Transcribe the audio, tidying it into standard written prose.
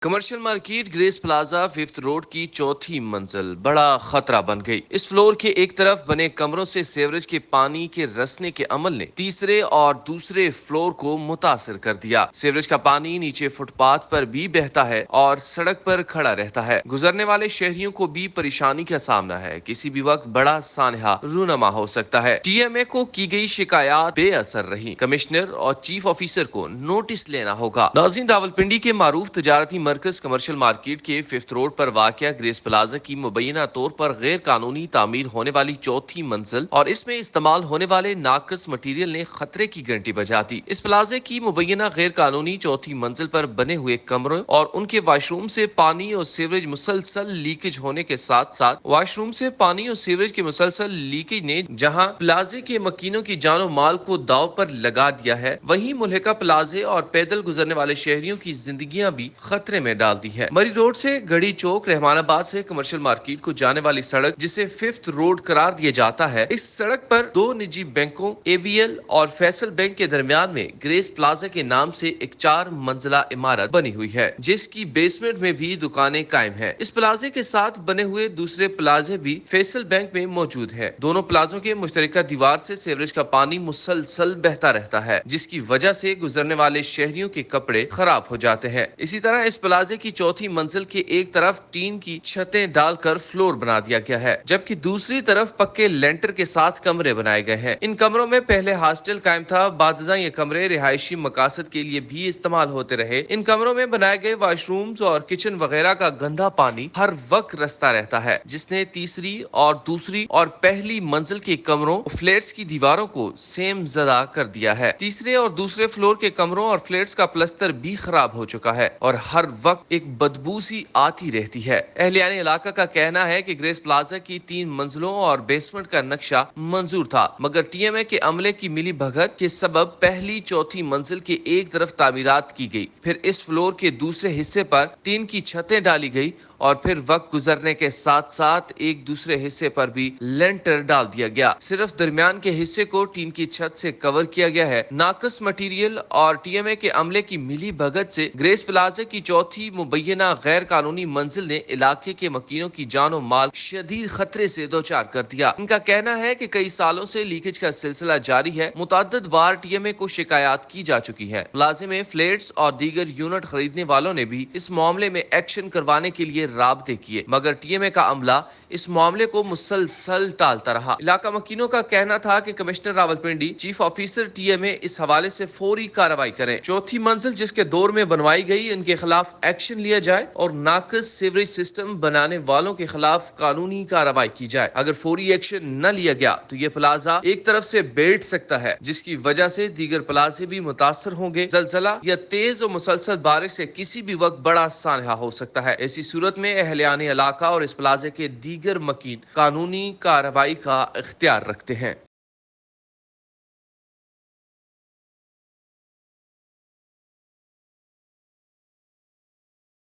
Commercial market Grace Plaza fifth road کی چوتھی منزل بڑا خطرہ بن گئی۔ اس فلور کے ایک طرف بنے کمروں سے سیوریج کے پانی کے رسنے کے عمل نے تیسرے اور دوسرے فلور کو متاثر کر دیا۔ سیوریج کا پانی نیچے فٹ پاتھ پر بھی بہتا ہے اور سڑک پر کھڑا رہتا ہے۔ گزرنے والے شہریوں کو بھی پریشانی کا سامنا ہے۔ کسی بھی وقت بڑا سانحہ رونما ہو سکتا ہے۔ ٹی ایم اے کو کی گئی شکایات بے اثر رہی۔ کمشنر اور چیف آفیسر کو نوٹس لینا ہوگا۔ ناظرین، راولپنڈی کے معروف تجارتی مرکز کمرشل مارکیٹ کے ففتھ روڈ پر واقع گریس پلازا کی مبینہ طور پر غیر قانونی تعمیر ہونے والی چوتھی منزل اور اس میں استعمال ہونے والے ناقص مٹیریل نے خطرے کی گھنٹی بجا دی۔ اس پلازے کی مبینہ غیر قانونی چوتھی منزل پر بنے ہوئے کمروں اور ان کے واش روم سے پانی اور سیوریج مسلسل لیکیج ہونے کے ساتھ ساتھ واش روم سے پانی اور سیوریج کے مسلسل لیکیج نے جہاں پلازے کے مکینوں کی جان و مال کو داؤ پر لگا دیا ہے، وہیں ملحقہ پلازے اور پیدل گزرنے والے شہریوں کی زندگیاں بھی خطرے میں ڈال دی ہے۔ مری روڈ سے گڑھی چوک، رحمان آباد سے کمرشل مارکیٹ کو جانے والی سڑک جسے ففتھ روڈ قرار دیا جاتا ہے، اس سڑک پر دو نجی بینکوں اے بی ایل اور فیصل بینک کے درمیان میں گریس پلازا کے نام سے ایک 4 منزلہ عمارت بنی ہوئی ہے، جس کی بیسمنٹ میں بھی دکانیں قائم ہیں۔ اس پلازے کے ساتھ بنے ہوئے دوسرے پلازے بھی فیصل بینک میں موجود ہے۔ دونوں پلازوں کے مشترکہ دیوار سے سیوریج کا پانی مسلسل بہتا رہتا ہے، جس کی وجہ سے گزرنے والے شہریوں کے کپڑے خراب ہو جاتے ہیں۔ اسی طرح اس پلازے کی چوتھی منزل کے ایک طرف ٹین کی چھتیں ڈال کر فلور بنا دیا گیا ہے، جبکہ دوسری طرف پکے لینٹر کے ساتھ کمرے بنائے گئے ہیں۔ ان کمروں میں پہلے ہاسٹل قائم تھا، بعد ازاں یہ کمرے رہائشی مقاصد کے لیے بھی استعمال ہوتے رہے۔ ان کمروں میں بنائے گئے واش رومز اور کچن وغیرہ کا گندا پانی ہر وقت رستا رہتا ہے، جس نے تیسری اور دوسری اور پہلی منزل کے کمروں فلیٹس کی دیواروں کو سیم زدہ کر دیا ہے۔ تیسرے اور دوسرے فلور کے کمروں اور فلیٹس کا پلستر بھی خراب ہو چکا ہے اور ہر وقت ایک بدبو سی آتی رہتی ہے۔ اہلیان علاقہ کا کہنا ہے کہ گریس پلازا کی 3 منزلوں اور بیسمنٹ کا نقشہ منظور تھا، مگر ٹی ایم اے کے عملے کی ملی بھگت کے سبب پہلی چوتھی منزل کے ایک طرف تعمیرات کی گئی، پھر اس فلور کے دوسرے حصے پر ٹین کی چھتیں ڈالی گئی اور پھر وقت گزرنے کے ساتھ ساتھ ایک دوسرے حصے پر بھی لینٹر ڈال دیا گیا۔ صرف درمیان کے حصے کو ٹین کی چھت سے کور کیا گیا ہے۔ ناقص مٹیریل اور ٹی ایم اے کے عملے کی ملی بھگت سے گریس پلازا کی چوتھی مبینہ غیر قانونی منزل نے علاقے کے مکینوں کی جان و مال شدید خطرے سے دوچار کر دیا۔ ان کا کہنا ہے کہ کئی سالوں سے لیکیج کا سلسلہ جاری ہے۔ متعدد بار ٹی ایم اے کو شکایات کی جا چکی ہے۔ پلازے میں فلیٹس اور دیگر یونٹ خریدنے والوں نے بھی اس معاملے میں ایکشن کروانے کے لیے رابطے کیے، مگر ٹی ایم اے کا عملہ اس معاملے کو مسلسل ٹالتا رہا۔ علاقہ مکینوں کا کہنا تھا کہ commissioner Rawalpindi, chief officer T M A اس حوالے سے فوری کارروائی کریں۔ چوتھی منزل جس کے دور میں بنوائی گئی، ان کے خلاف ایکشن لیا جائے اور ناقص سیوریج سسٹم بنانے والوں کے خلاف قانونی کارروائی کی جائے۔ اگر فوری ایکشن نہ لیا گیا تو یہ پلازا ایک طرف سے بیٹھ سکتا ہے، جس کی وجہ سے دیگر پلازے بھی متاثر ہوں گے۔ زلزلہ یا تیز اور مسلسل بارش سے کسی بھی وقت بڑا سانحہ ہو سکتا ہے۔ ایسی صورت میں اہلیان علاقہ اور اس پلازے کے دیگر مکین قانونی کارروائی کا اختیار رکھتے ہیں۔